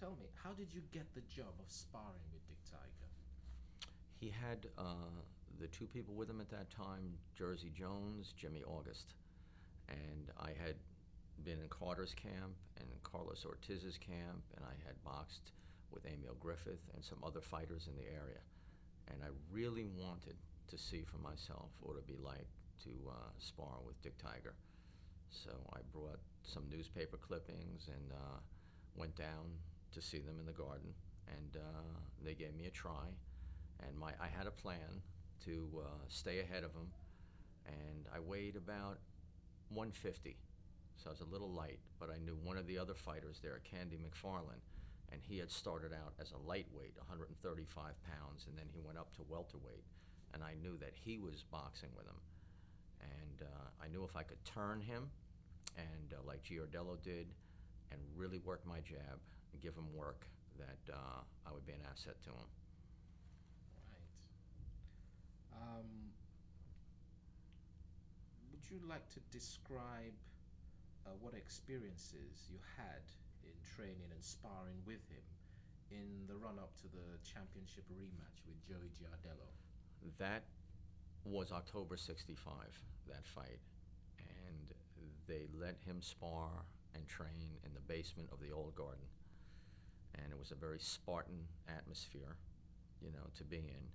tell me, how did you get the job of sparring with Dick Tiger? He had the two people with him at that time, Jersey Jones, Jimmy August. And I had been in Carter's camp and Carlos Ortiz's camp, and I had boxed with Emil Griffith and some other fighters in the area. And I really wanted to see for myself what it would be like to spar with Dick Tiger. So I brought some newspaper clippings and went down to see them in the garden, and they gave me a try. And I had a plan to stay ahead of him, and I weighed about 150, so I was a little light, but I knew one of the other fighters there, Candy McFarlane, and he had started out as a lightweight, 135 pounds, and then he went up to welterweight, and I knew that he was boxing with him. And I knew if I could turn him, and like Giardello did, and really work my jab and give him work, that I would be an asset to him. Right. Would you like to describe what experiences you had in training and sparring with him in the run-up to the championship rematch with Joey Giardello? That was October 65, that fight. And they let him spar and train in the basement of the old garden. And it was a very Spartan atmosphere, to be in.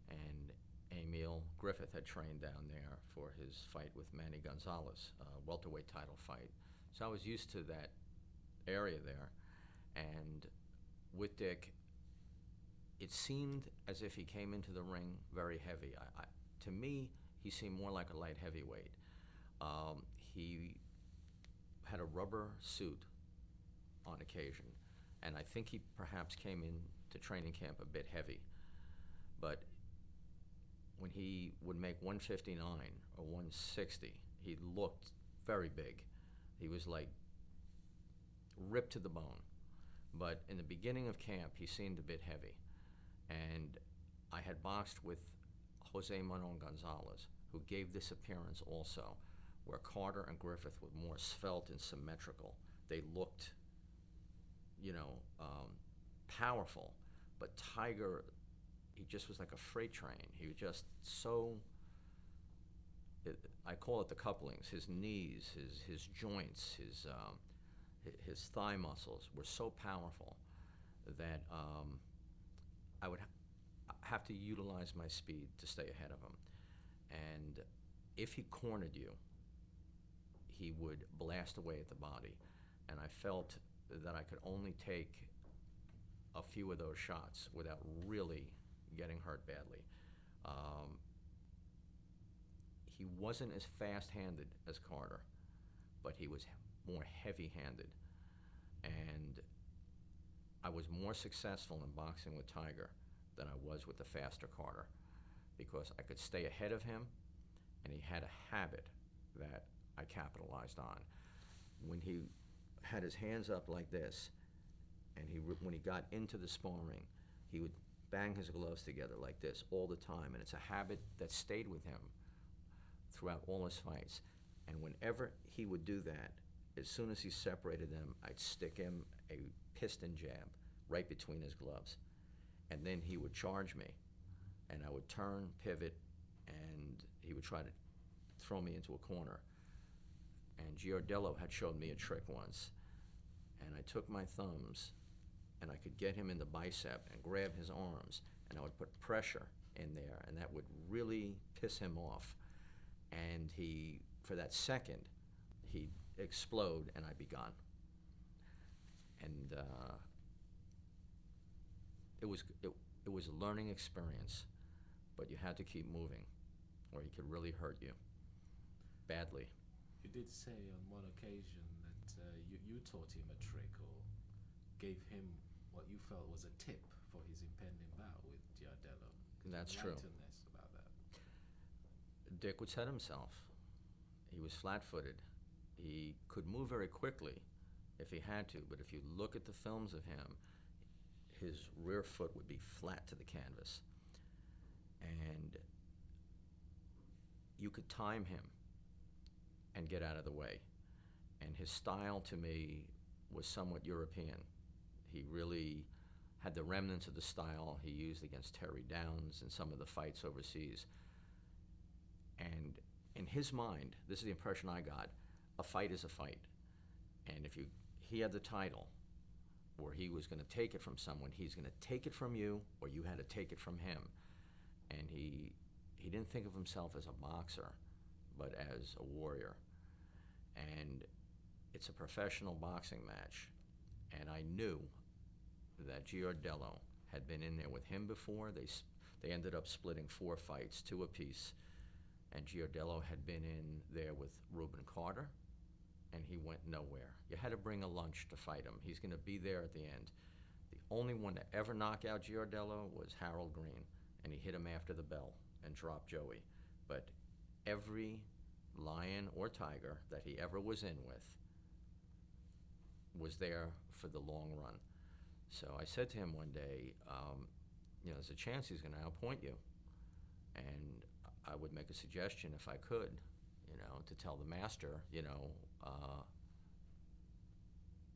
And Emil Griffith had trained down there for his fight with Manny Gonzalez, welterweight title fight. So I was used to that area there. And with Dick, it seemed as if he came into the ring very heavy. To me, he seemed more like a light heavyweight. He had a rubber suit on occasion, and I think he perhaps came into training camp a bit heavy. But when he would make 159 or 160, he looked very big. He was like ripped to the bone. But in the beginning of camp, he seemed a bit heavy. And I had boxed with Jose Manon Gonzalez, who gave this appearance also, where Carter and Griffith were more svelte and symmetrical. They looked, powerful. But Tiger, he just was like a freight train. He was just so, I call it the couplings, his knees, his joints, his thigh muscles were so powerful that I would have to utilize my speed to stay ahead of him. And if he cornered you, he would blast away at the body. And I felt that I could only take a few of those shots without really getting hurt badly. He wasn't as fast-handed as Carter, but he was more heavy-handed. And I was more successful in boxing with Tiger than I was with the faster Carter, because I could stay ahead of him, and he had a habit that I capitalized on. When he had his hands up like this, and when he got into the sparring, he would bang his gloves together like this all the time, and it's a habit that stayed with him throughout all his fights. And whenever he would do that, as soon as he separated them, I'd stick him a piston jab right between his gloves. And then he would charge me, and I would turn, pivot, and he would try to throw me into a corner. And Giardello had showed me a trick once, and I took my thumbs, and I could get him in the bicep and grab his arms, and I would put pressure in there, and that would really piss him off. And for that second, he'd explode, and I'd be gone. And it was a learning experience, but you had to keep moving, or he could really hurt you badly. You did say on one occasion that you taught him a trick, or gave him what you felt was a tip for his impending bout with Giardello. That's true. Enlighten us about that. Dick would set himself. He was flat-footed. He could move very quickly if he had to, but if you look at the films of him, his rear foot would be flat to the canvas. And you could time him and get out of the way. And his style, to me, was somewhat European. He really had the remnants of the style he used against Terry Downs in some of the fights overseas. And in his mind, this is the impression I got, a fight is a fight. And if he had the title, or he was going to take it from someone, he's going to take it from you, or you had to take it from him. And he didn't think of himself as a boxer, but as a warrior. And it's a professional boxing match. And I knew that Giardello had been in there with him before. They ended up splitting 4 fights, 2 apiece. And Giardello had been in there with Reuben Carter, and he went nowhere. You had to bring a lunch to fight him. He's going to be there at the end. The only one to ever knock out Giardello was Harold Green, and he hit him after the bell and dropped Joey. But every lion or tiger that he ever was in with was there for the long run. So I said to him one day, there's a chance he's going to outpoint you. And I would make a suggestion if I could, to tell the master,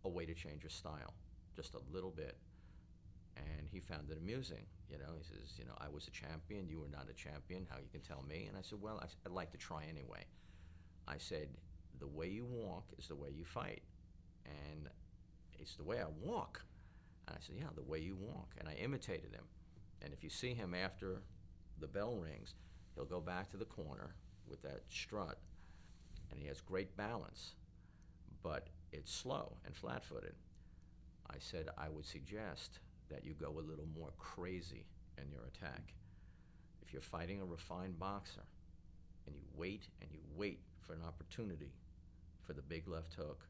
a way to change your style, just a little bit. And he found it amusing. He says, I was a champion, you were not a champion, how you can tell me? And I said, well, I'd like to try anyway. I said, the way you walk is the way you fight. And it's the way I walk. And I said, yeah, the way you walk. And I imitated him. And if you see him after the bell rings, he'll go back to the corner with that strut, and he has great balance, but it's slow and flat-footed. I said I would suggest that you go a little more crazy in your attack. If you're fighting a refined boxer, and you wait for an opportunity for the big left hook,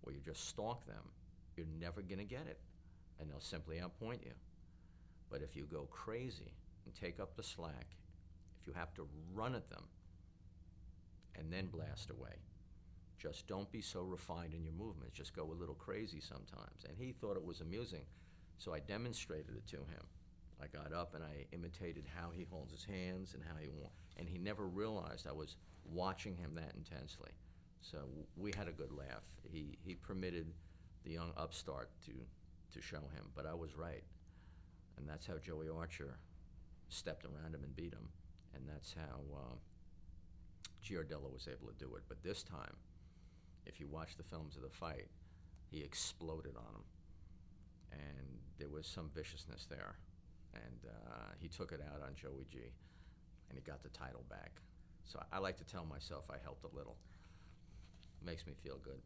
or you just stalk them, you're never going to get it, and they'll simply outpoint you. But if you go crazy and take up the slack, if you have to run at them and then blast away, just don't be so refined in your movements. Just go a little crazy sometimes. And he thought it was amusing, so I demonstrated it to him. I got up and I imitated how he holds his hands and how he walks. And he never realized I was watching him that intensely. So we had a good laugh. He permitted the young upstart to show him, but I was right. And that's how Joey Archer stepped around him and beat him. And that's how Giardello was able to do it. But this time, if you watch the films of the fight, he exploded on him. And there was some viciousness there. And he took it out on Joey G. And he got the title back. So I like to tell myself I helped a little. Makes me feel good.